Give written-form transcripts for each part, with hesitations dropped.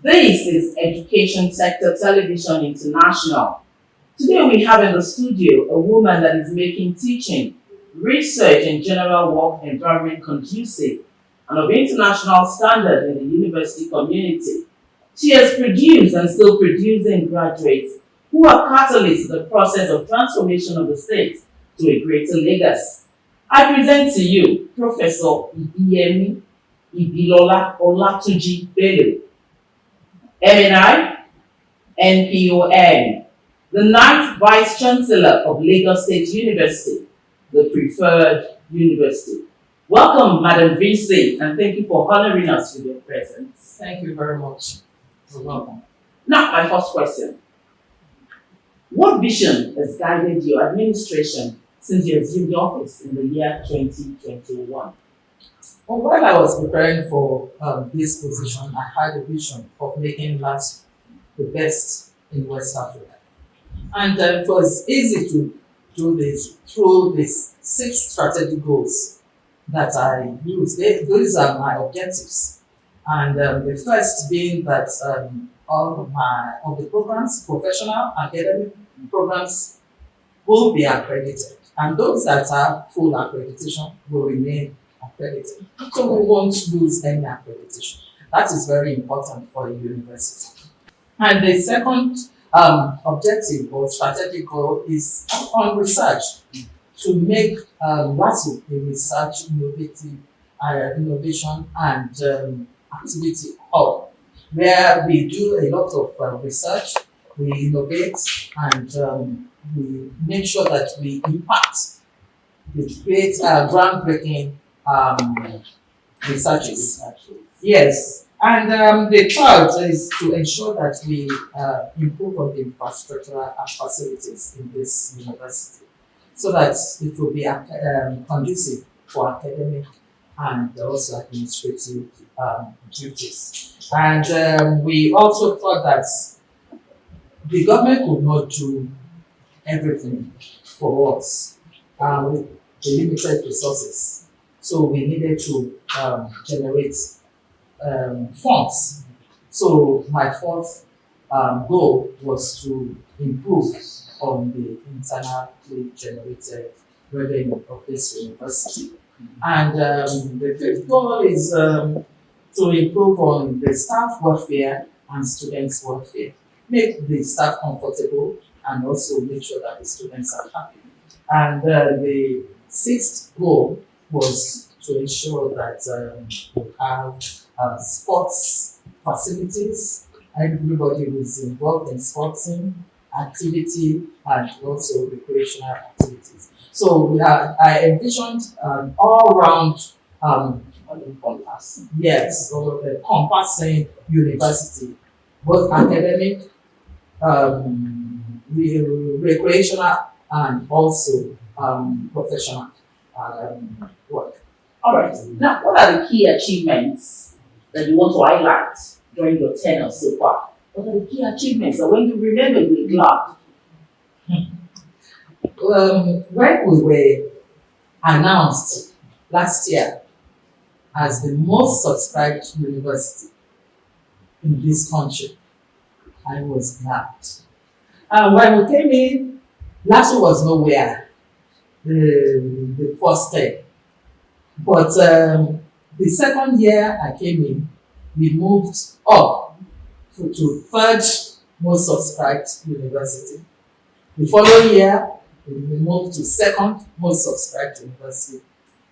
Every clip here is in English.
This is Education Sector Television International. Today we have in the studio a woman that is making teaching, research and general work environment conducive and of international standard in the university community. She has produced and still producing graduates who are catalysts in the process of transformation of the state to a greater legacy. I present to you Professor Ibiyemi Olatunji Belo, MNI, NPON, the ninth Vice-Chancellor of Lagos State University, the preferred university. Welcome, Madam VC, and thank you for honoring us with your presence. Thank you very much. You're welcome. Now, my first question. What vision has guided your administration since you assumed office in the year 2021? Well, while I was preparing for this position, I had a vision of making Lasu the best in West Africa. And it was easy to do this through these 6 strategic goals that I used. Those are my objectives. And the first being that all of the programs, professional, academic programs, will be accredited. And those that have full accreditation will remain accredited. So we won't lose any accreditation. That is very important for a university. And the second objective or strategic goal is on research, to make Lasu a research innovation and activity hub, where we do a lot of research, we innovate, and we make sure that we impact, we create groundbreaking researches. Yes. And the third is to ensure that we improve on the infrastructural facilities in this university, so that it will be conducive for academic and also administrative duties. And we also thought that the government would not do everything for us with the limited resources. So we needed to generate funds. So my fourth goal was to improve on the internally generated revenue of this university. And the fifth goal is to improve on the staff welfare and students' welfare. Make the staff comfortable and also make sure that the students are happy. And the sixth goal was to ensure that we have sports facilities. Everybody who is involved in sporting activity and also recreational activities. So I envisioned all-round, yes, encompassing university, both academic, recreational, and also professional work. All right. Now, what are the key achievements that you want to highlight during your tenure so far? What are the key achievements that when you remember, you're glad? When we were announced last year as the most subscribed university in this country, I was glad. When we came in, Lasu was nowhere the first day. But the second year I came in, we moved up to third most subscribed university. The following year, we moved to second most subscribed university.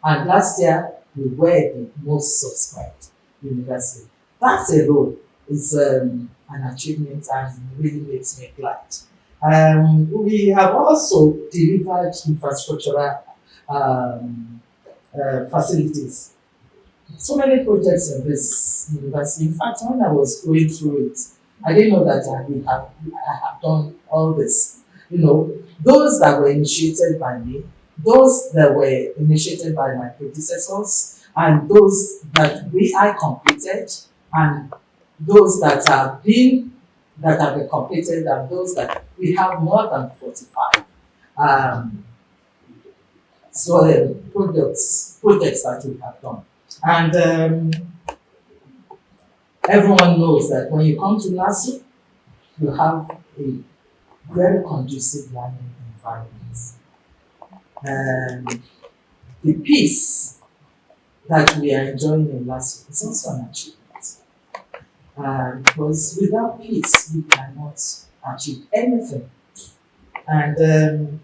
And last year, we were the most subscribed university. That alone is an achievement and really makes me glad. We have also delivered infrastructural facilities. So many projects in this university. In fact, when I was going through it, I didn't know that I have done all this. You know, those that were initiated by me, those that were initiated by my predecessors, and those that I completed, and those that have been completed, and those that we have more than 45. So the projects that we have done. And Everyone knows that when you come to Lasu, you have a very conducive learning environment. And the peace that we are enjoying in Lasu is also an achievement. Because without peace, we cannot achieve anything. And the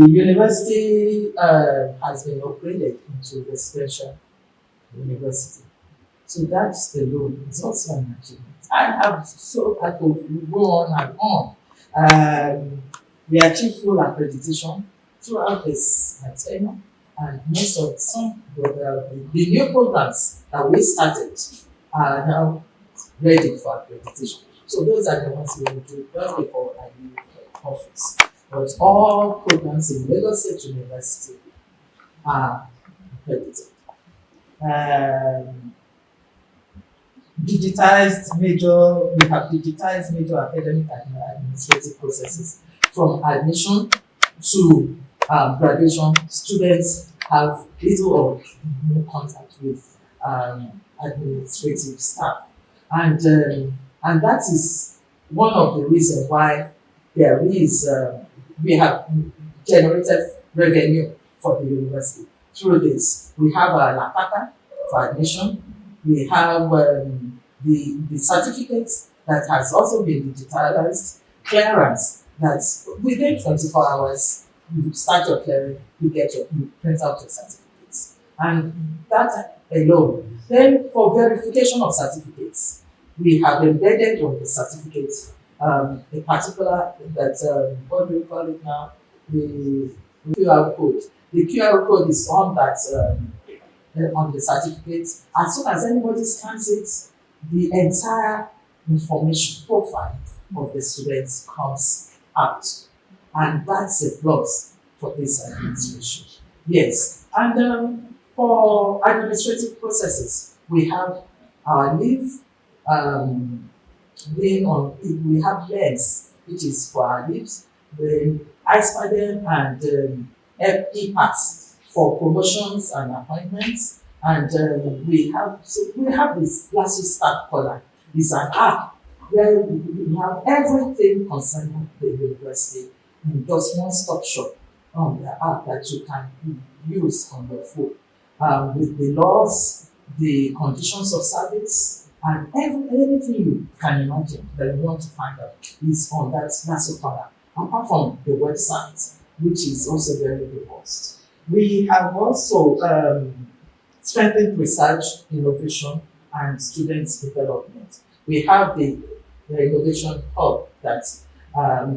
university has been upgraded into residential university. So that's alone. It's also an achievement. I could go on and on. We achieved full accreditation throughout this tenure, and most of some of the new programs that we started are now ready for accreditation. So those are the ones we will do just before I leave the office. But all programs in Lagos State University are accredited. Um, we have digitized major academic and administrative processes from admission to graduation. Students have little or no contact with administrative staff, and that is one of the reasons why there is we have generated revenue for the university through this. We have a LAPATA for admission. We have the certificates that has also been digitalized, clearance that within 24 hours you start your clearing, you print out your certificates. And that alone. Then for verification of certificates, we have embedded on the certificates a particular that what do we call it now? The QR code. The QR code is on that on the certificate. As soon as anybody scans it, the entire information profile of the students comes out. And that's a plus for this administration. Yes. And for administrative processes, we have our leave, we have LENS, which is for our leaves, the ISPADEM and e-pass for promotions and appointments. And we have this Lasu Staff Caller. It's an app where we have everything concerning the university in just one-stop shop on the app that you can use on your phone with the laws, the conditions of service, and anything you can imagine that you want to find out is on that Lasu Caller. Apart from the website, which is also very robust. We have also strengthened research, innovation, and students' development. We have the innovation hub that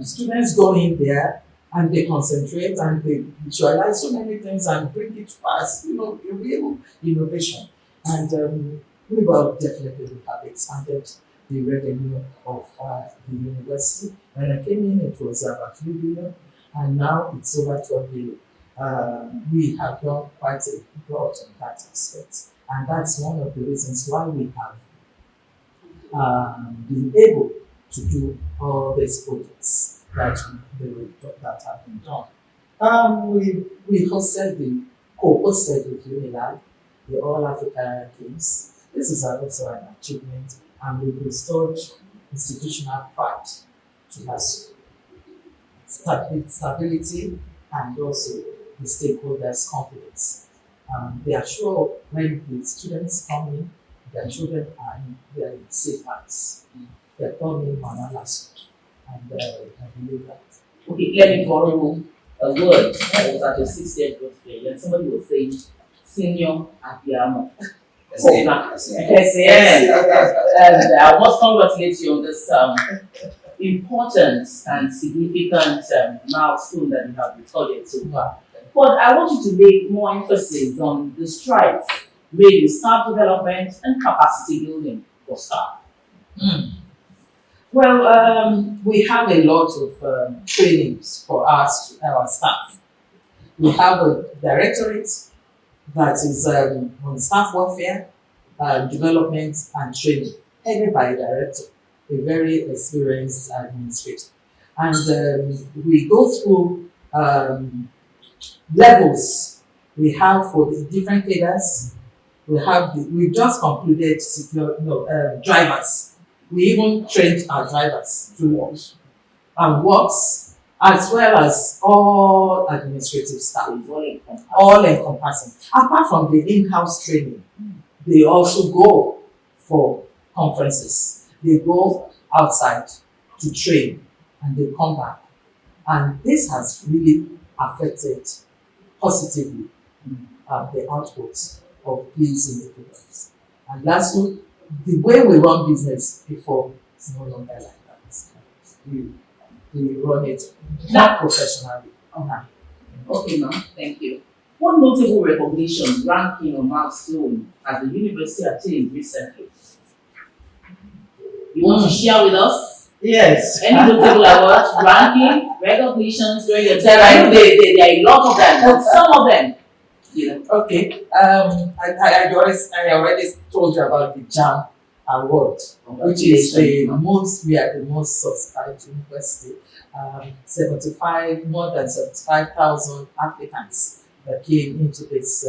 students go in there and they concentrate and they visualize so many things and bring it to us, a real innovation. And we will definitely have expanded the revenue of the university. When I came in, it was about 3 billion, and now it's over 12 billion. We have done quite a lot on that aspect, and that's one of the reasons why we have been able to do all these projects that have been done. We co-hosted with UNILAG the All Africa Games. This is also an achievement, and we restored institutional pride to Lasu, stability, and also the stakeholders' confidence. They are sure when the students come in, their children they are in safe hands. They are coming on Lasu, and I believe that. Okay, let me borrow a word that was at your 60th birthday, and somebody will say, Senior Ibiyemi. Yes. And I must congratulate you on this important and significant milestone that you have recorded so far. But I want you to make more emphasis on the strides made in staff development and capacity building for staff. Well, we have a lot of trainings for our staff. We have a directorate that is on staff welfare, development, and training, headed by a director, a very experienced administrator. And we go through levels we have for the different cadres, we just concluded secure, drivers. We even trained our drivers to work and works, as well as all administrative staff, all encompassing. Apart from the in-house training, they also go for conferences. They go outside to train and they come back. And this has really affected positively the outputs of these individuals. And lastly, the way we run business before is no longer like that. We, we run it more professionally. Okay, ma'am. Thank you. What notable recognition, ranking, or milestone has the university attained recently? You want to share with us? Yes. Any notable awards, ranking, recognitions during your time? I know there are a lot of them, but some of them, Okay. I already told you about the JAM award, which is we are the most subscribed university. 75, more than 75,000 applicants that came into this.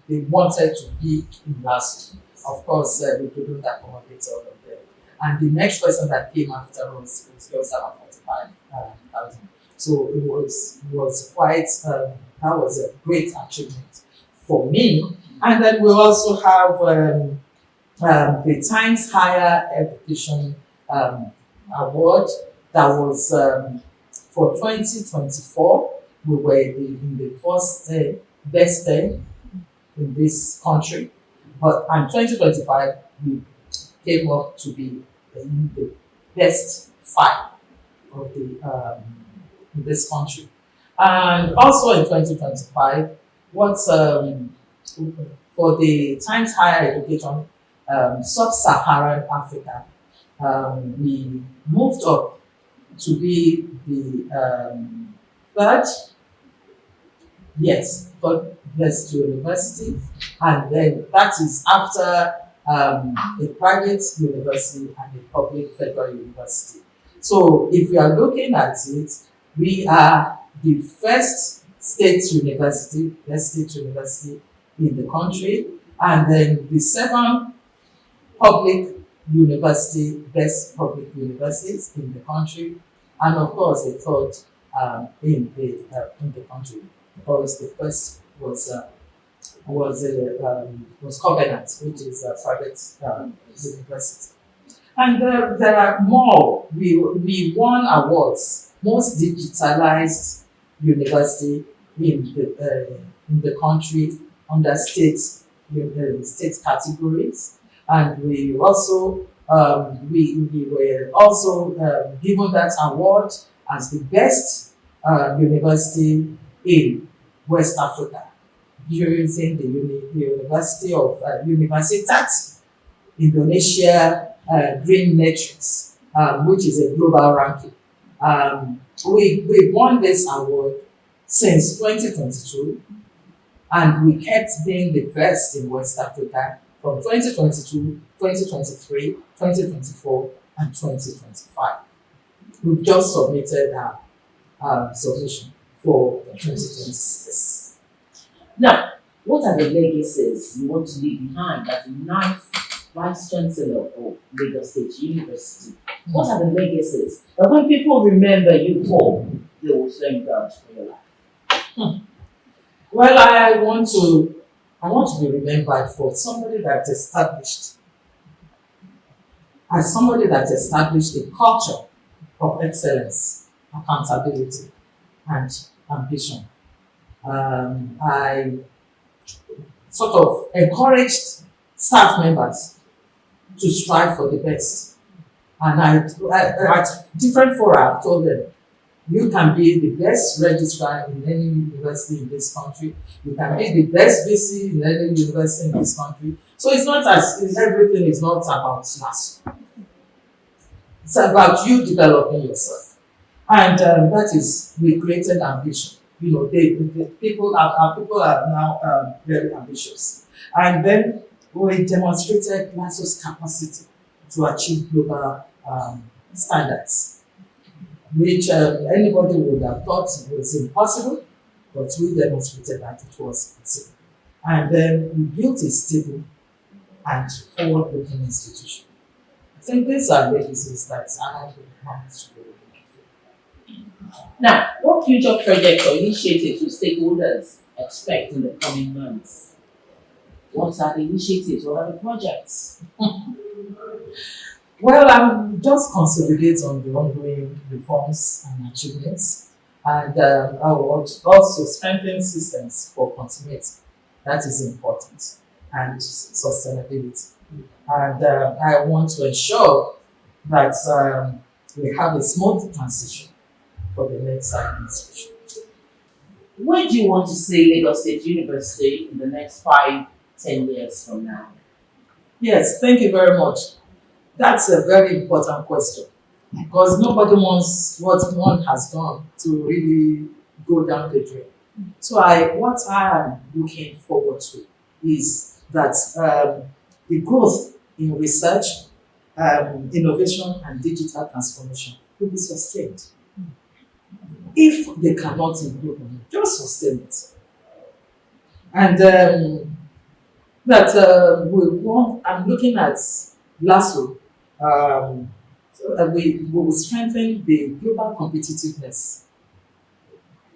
They wanted to be in Lasu. Of course, we couldn't accommodate all of them. And the next person that came after us was just about 45,000. So it was quite, that was a great achievement for me. And then we also have the Times Higher Education Award that was for 2024. We were in the first best 10 in this country, but in 2025 we came up to be in the best 5 of the in this country. And also in 2025, what's for the Times Higher Education Sub-Saharan Africa, we moved up to be the third, yes, third best university, and then that is after a private university and a public federal university. So if we are looking at it, we are the first state university, best state university in the country, and then the 7th public university, best public universities in the country, and of course the third in the country, because the first was Covenant, which is a private university. And there are more. We won awards, most digitalized university in the country under state categories, and we also we were also given that award as the best university in West Africa using the University of Universitat Indonesia Green Matrix, which is a global ranking. We won this award since 2022, and we kept being the best in West Africa from 2022, 2023, 2024, and 2025. We've just submitted our submission for 2026. Now, what are the legacies you want to leave behind as the 9th Vice-Chancellor of Lagos State University? What are the legacies that when people remember you for, they will thank God for your life? Well, I want to be remembered for somebody that established a culture of excellence, accountability, and ambition. I sort of encouraged staff members to strive for the best. And I at different fora, I've told them, you can be the best registrar in any university in this country. You can be the best VC in any university in this country. So it's not everything is not about Lasu. It's about you developing yourself. And that is, we created ambition. You know, the people are now very ambitious. And then we demonstrated Lasu's capacity to achieve global standards, which anybody would have thought was impossible, but we demonstrated that it was possible. And then we built a stable and forward-looking institution. I think these are legacies that I would want to do. Now, what future projects or initiatives will stakeholders expect in the coming months? What are the initiatives? What are the projects? Well, I'm just consolidate on the ongoing reforms and achievements, and I will also strengthen systems for continuity. That is important, and sustainability. And I want to ensure that we have a smooth transition for the next administration. Where do you want to see Lagos State University in the next 5, 10 years from now? Yes, thank you very much. That's a very important question because nobody wants what one has done to really go down the drain. So what I am looking forward to is that the growth in research, innovation, and digital transformation will be sustained. If they cannot improve on it, just sustain it. And I'm looking at Lasu. We will strengthen the global competitiveness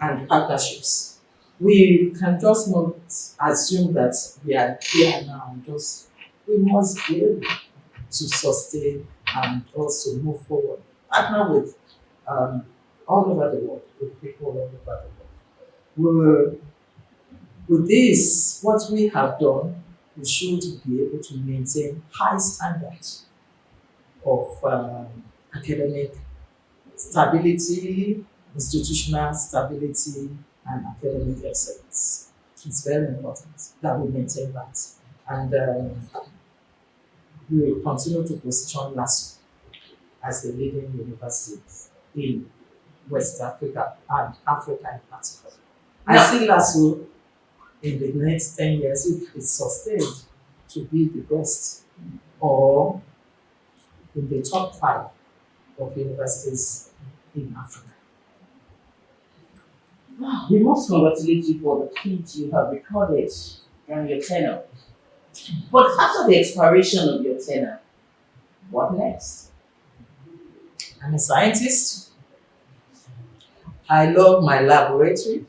and partnerships. We can just not assume that we are here now. We must be able to sustain and also move forward. Partner with all over the world, with people all over the world. With this, what we have done, we should be able to maintain high standards of academic stability, institutional stability, and academic excellence. It's very important that we maintain that. And we will continue to position Lasu as the leading university in West Africa and Africa in particular. I see Lasu in the next 10 years, if it's sustained, to be the best or in the top 5 of universities in Africa. We must congratulate you for the feat you have recorded during your tenure. But after the expiration of your tenure, what next? I'm a scientist. I love my laboratory.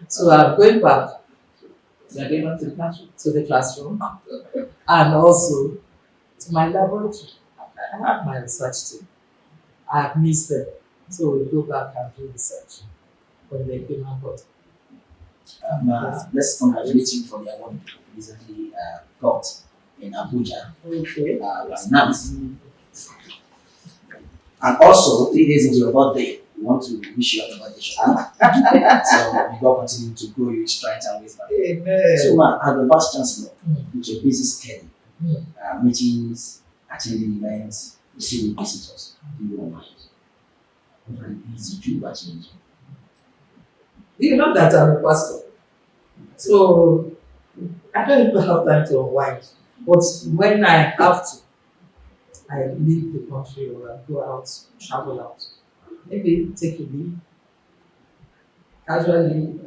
So I'm going back You are going back to the classroom? to the classroom and also to my laboratory. I have my research team. I have missed them. So we'll go back and do research when they came on board. Let's congratulate you for the award you recently got in Abuja. Okay. Now, and also 3 days into your birthday, we want to wish you a birthday shout. So may God continue to grow you strength and wisdom. Amen. So, as the Vice-Chancellor, Mm. with your busy schedule, meetings, attending events, receiving visitors, do you don't mind? Very easy to attend. You know that I'm a pastor. So I don't even have time to unwind. But when I have to, I leave the country or I go out, travel out. Maybe take a leave, casually,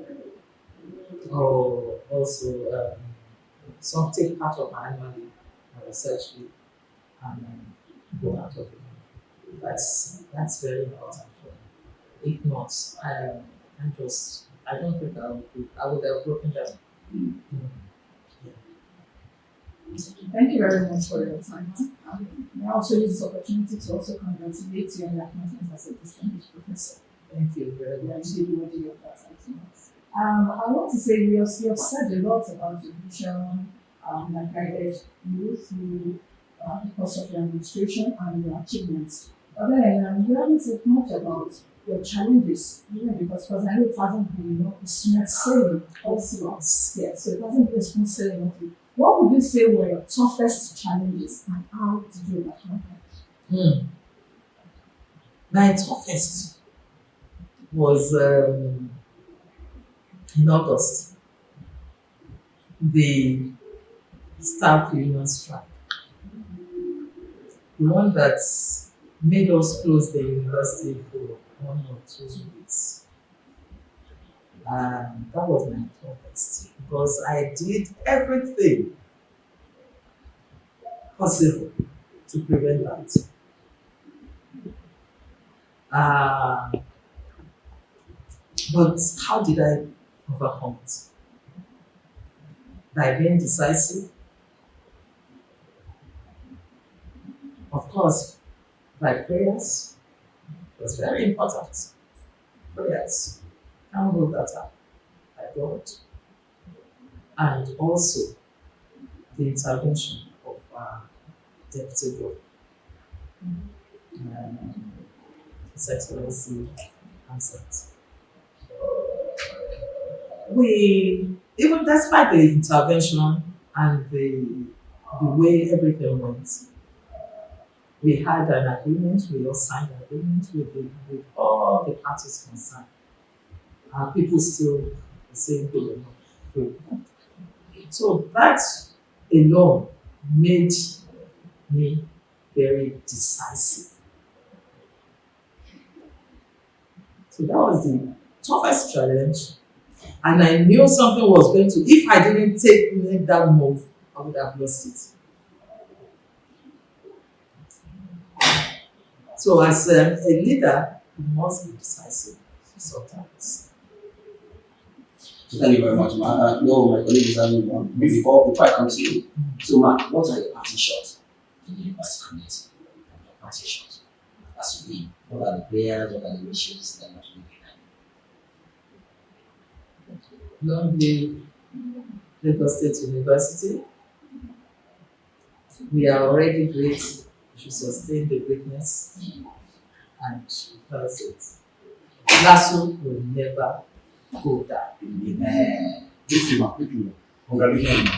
or also some take part of my annual leave, my research leave, and go out of it. That's very important for me. If not, I don't think I would have broken down. Mm. Thank you very much for your time. I also use this opportunity to also congratulate you on your appointment as a distinguished professor. Thank you very We are much. really worthy of that title. I want to say you have said a lot about your vision that guided you through the course of your administration and your achievements. But then you haven't said much about your challenges, even because I know it hasn't been a smooth sailing all throughout. Yeah, so it hasn't been a smooth sailing. What would you say were your toughest challenges and how did you overcome them? My toughest was in August, the staff union strike, the one that made us close the university for 1 or 2 weeks. That was my toughest because I did everything possible to prevent that. Uh, but how did I overcome it? By being decisive, of course, by prayers. It was very important. Prayers. Can't hold that up. By God. And also the intervention of Deputy God, His Excellency Ansat. We, even despite the intervention and the way everything went, we had an agreement, we all signed an agreement with all the parties concerned. People still saying good. So that alone made me very decisive. So that was the toughest challenge. And I knew something was going to, if I didn't make that move, I would have lost it. So as a leader, you must be decisive sometimes. Thank you very much, Ma. No, my colleague is having one. Before I continue, so Ma, what are your party shots in the university community? Your party shots as you lead. What are the prayers, what are the wishes that you are doing behind? Long live Lagos State University. We are already great. We should sustain the greatness and because it. Lasu will never go down. This is my people. Congratulations.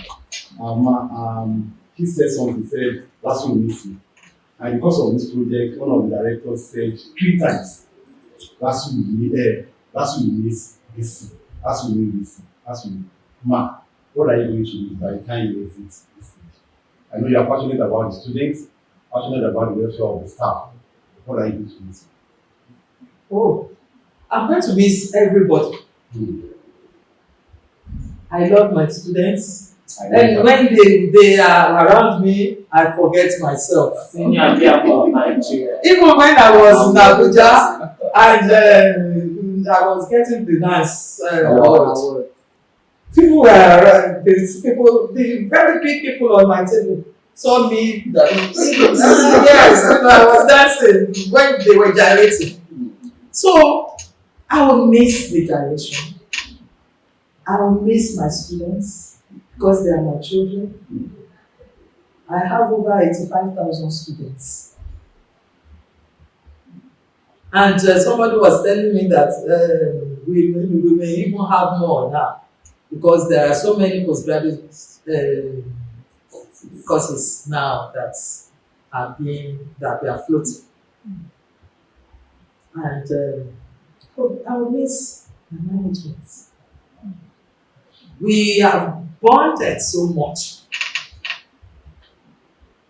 He said something, he said, Lasu will miss you. And because of this project, one of the directors said 3 times, Lasu will miss this. Lasu will miss this. Lasu will. Ma, what are you going to do by the time you exit this stage? I know you are passionate about the students, passionate about the welfare of the staff. What are you going to miss? Oh, I'm going to miss everybody. I love my students. And when they are around me, I forget myself. Senior leader of Nigeria. Even when I was in Abuja and I was getting the nice award, people were the very big people on my table saw me. Yes, I was dancing when they were gyrating. So I will miss the gyration. I will miss my students because they are my children. I have over 85,000 students. And somebody was telling me that we may even have more now because there are so many postgraduate courses now that we are floating. And I will miss the management. We have bonded so much.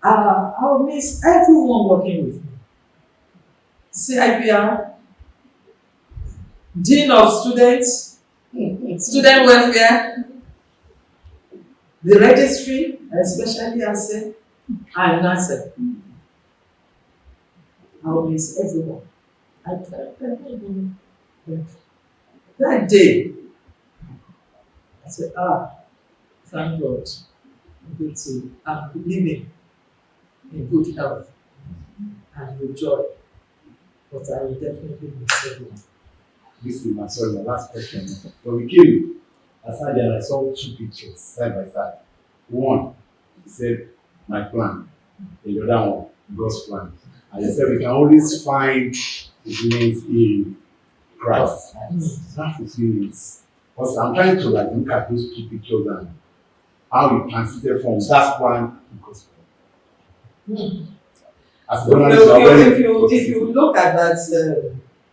I will miss everyone working with me. CIPR, Dean of Students, Student Welfare, the registry, especially ASE, and NASE. I will miss everyone. That day, I said, thank God, I'm living in good health and with joy, but I will definitely miss everyone. This is my last question. When we came, I sat there and I saw 2 pictures side by side. One, he said, my plan, and the other one, God's plan. And he said, we can always find fulfillment in Christ. That fulfillment. Because I'm trying to look at those 2 pictures and how we transited from that plan to God's plan. As if you look at that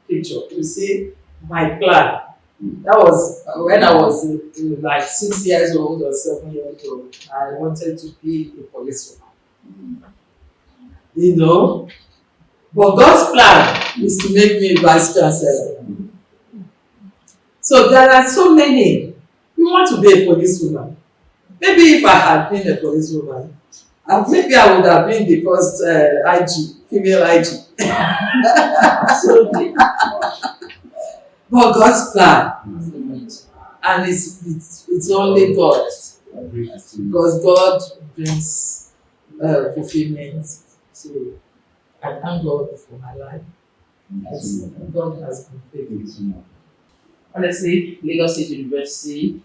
picture, you see my plan. That was when I was like 6 years old or 7 years old. I wanted to be a policewoman. You know? But God's plan is to make me Vice-Chancellor. So there are so many. You want to be a policewoman. Maybe if I had been a policewoman, maybe I would have been the first IG, female IG. Absolutely. But God's plan, and it's only God, because God brings fulfillment. So I thank God for my life. As God has been faithful. Honestly, Lagos State University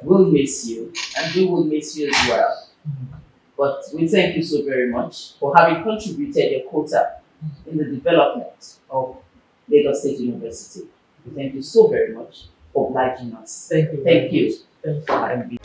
will miss you, and we will miss you as well. But we thank you so very much for having contributed your quota in the development of Lagos State University. We thank you so very much for obliging us. Thank you. Thank you. Thank you. for having been